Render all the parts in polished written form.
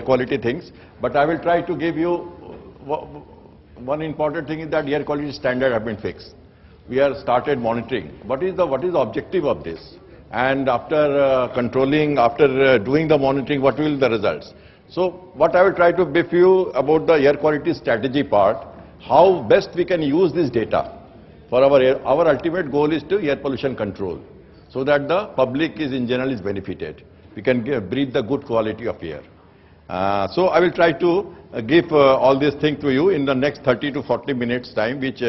quality things, but I will try to give you one important thing is that air quality standard have been fixed. We have started monitoring. What is the objective of this? And after controlling, after doing the monitoring, what will be the results? So what I will try to brief you about the air quality strategy part, how best we can use this data for our ultimate goal is to air pollution control, so that the public is in general is benefited. We can breathe the good quality of air. So I will try to give all these things to you in the next 30 to 40 minutes time, which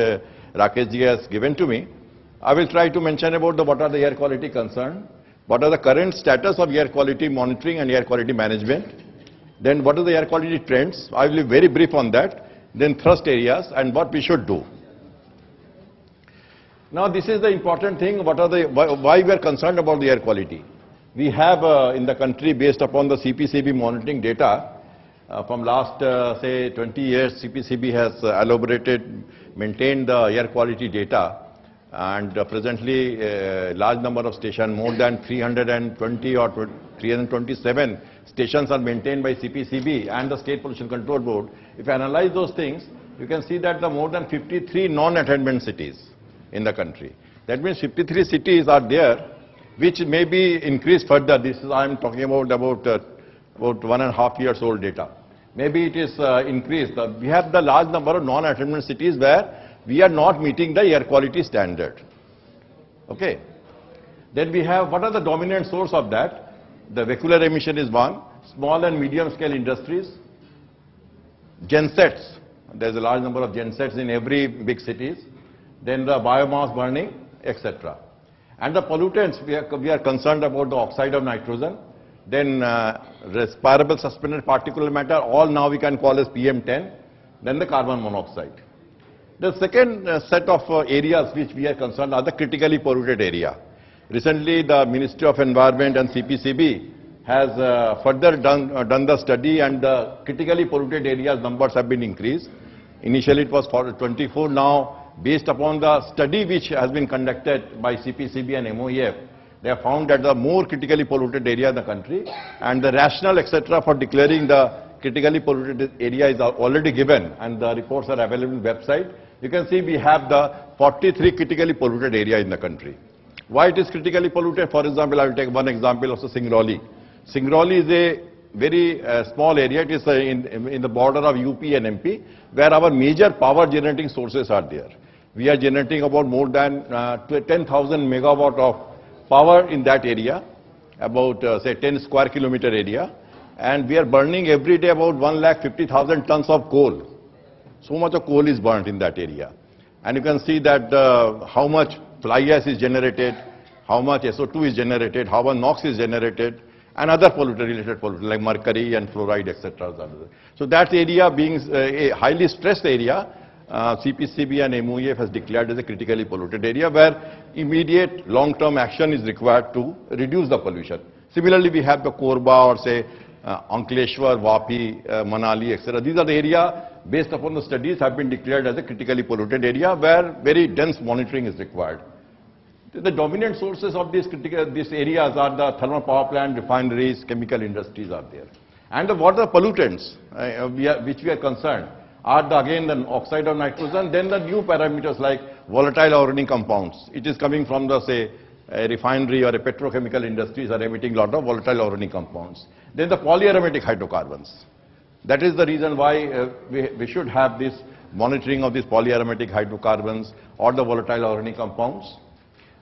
Rakesh ji has given to me. I will try to mention about what are the air quality concerns, what are the current status of air quality monitoring and air quality management, then what are the air quality trends. I will be very brief on that, then thrust areas and what we should do. Now this is the important thing, why we are concerned about the air quality. We have in the country, based upon the CPCB monitoring data, from last say 20 years, CPCB has elaborated, maintained the air quality data, and presently a large number of stations, more than 320 or 327 stations are maintained by CPCB and the State Pollution Control Board. If you analyze those things, you can see that the more than 53 non-attainment cities in the country. That means 53 cities are there, which may be increased further. This is, I am talking about 1.5 years old data. Maybe it is increased. We have the large number of non-attainment cities where we are not meeting the air quality standard. Okay. Then we have, what are the dominant source of that? The vehicular emission is one, small and medium scale industries, gensets. There's a large number of gensets in every big cities. Then the biomass burning, etc. And the pollutants, we are concerned about the oxide of nitrogen, then respirable suspended particulate matter, all now we can call as PM10, then the carbon monoxide. The second set of areas which we are concerned are the critically polluted area. Recently the Ministry of Environment and CPCB has further done the study, and the critically polluted areas numbers have been increased. Initially it was for 24, now based upon the study which has been conducted by CPCB and MOEF, they have found that the more critically polluted area in the country, and the rationale etc. for declaring the critically polluted area is already given, and the reports are available on the website. You can see we have the 43 critically polluted area in the country. Why it is critically polluted? For example, I will take one example of Singrauli. Singrauli is a very small area. It is in the border of UP and MP, where our major power generating sources are there. We are generating about more than 10,000 megawatt of power in that area, about say 10 square kilometer area, and we are burning every day about 150,000 tons of coal. So much of coal is burnt in that area. And you can see that how much fly ash is generated, how much SO2 is generated, how much NOx is generated, and other related pollutants like mercury and fluoride, etc. So that area being a highly stressed area, CPCB and MOEF has declared as a critically polluted area where immediate long-term action is required to reduce the pollution. Similarly, we have the Korba or say Ankleshwar, Vapi, Manali, etc. These are the area based upon the studies have been declared as a critically polluted area where very dense monitoring is required. The dominant sources of these areas are the thermal power plant, refineries, chemical industries are there. And what are the pollutants which we are concerned are again the oxide of nitrogen, then the new parameters like volatile organic compounds. It is coming from the say a refinery or a petrochemical industries are emitting a lot of volatile organic compounds. Then the polyaromatic hydrocarbons. That is the reason why we should have this monitoring of these polyaromatic hydrocarbons or the volatile organic compounds.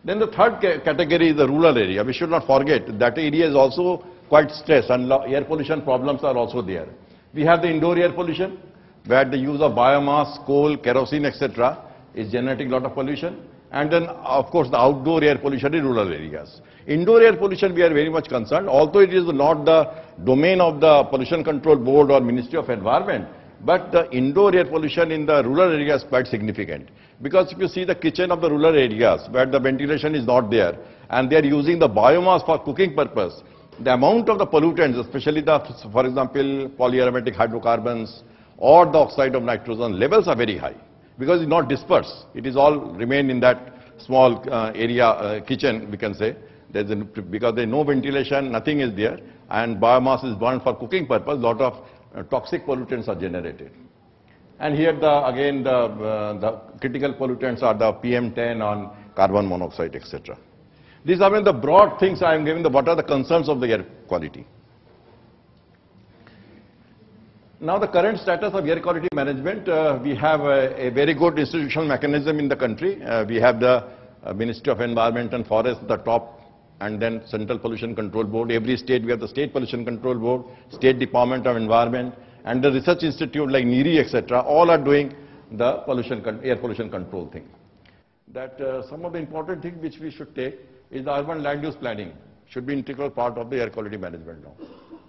Then the third category is the rural area. We should not forget that area is also quite stressed and air pollution problems are also there. We have the indoor air pollution where the use of biomass, coal, kerosene, etc. is generating a lot of pollution. And then of course the outdoor air pollution in rural areas. Indoor air pollution we are very much concerned, although it is not the domain of the Pollution Control Board or Ministry of Environment, but the indoor air pollution in the rural areas is quite significant. Because if you see the kitchen of the rural areas where the ventilation is not there and they are using the biomass for cooking purpose, the amount of the pollutants, especially the, for example, polyaromatic hydrocarbons or the oxide of nitrogen levels are very high because it's not dispersed. It is all remain in that small area, kitchen we can say, Because there's no ventilation, nothing is there, and biomass is burned for cooking purpose, lot of toxic pollutants are generated. And here again the critical pollutants are the PM10 on carbon monoxide, etc. These are the broad things I am giving, what are the concerns of the air quality. Now the current status of air quality management, we have a very good institutional mechanism in the country. We have the Ministry of Environment and Forest, the top, and then Central Pollution Control Board. Every state we have the State Pollution Control Board, State Department of Environment, and the research institute like NIRI, etc. All are doing the air pollution control thing. That some of the important things which we should take is the urban land use planning should be integral part of the air quality management now.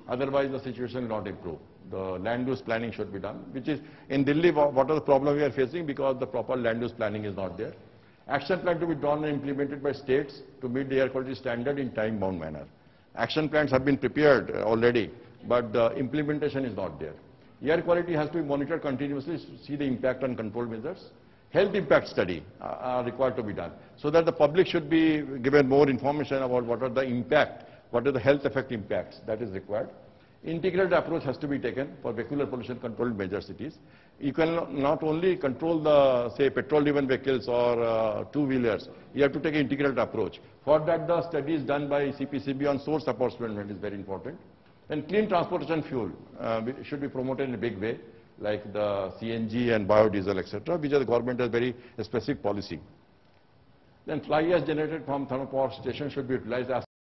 Otherwise the situation will not improve. The land use planning should be done, which is in Delhi, what are the problems we are facing? Because the proper land use planning is not there. Action plan to be drawn and implemented by states to meet the air quality standard in time-bound manner. Action plans have been prepared already, but the implementation is not there. Air quality has to be monitored continuously to see the impact on control measures. Health impact study are required to be done, so that the public should be given more information about what are the impact, what are the health effect impacts that is required. Integrated approach has to be taken for vehicular pollution control in major cities. You can not only control the, say, petrol-driven vehicles or two-wheelers, you have to take an integrated approach. For that, the studies done by CPCB on source apportionment is very important. And clean transportation fuel should be promoted in a big way, like the CNG and biodiesel, etc., which the government has very specific policy. Then fly ash generated from thermal power stations should be utilized as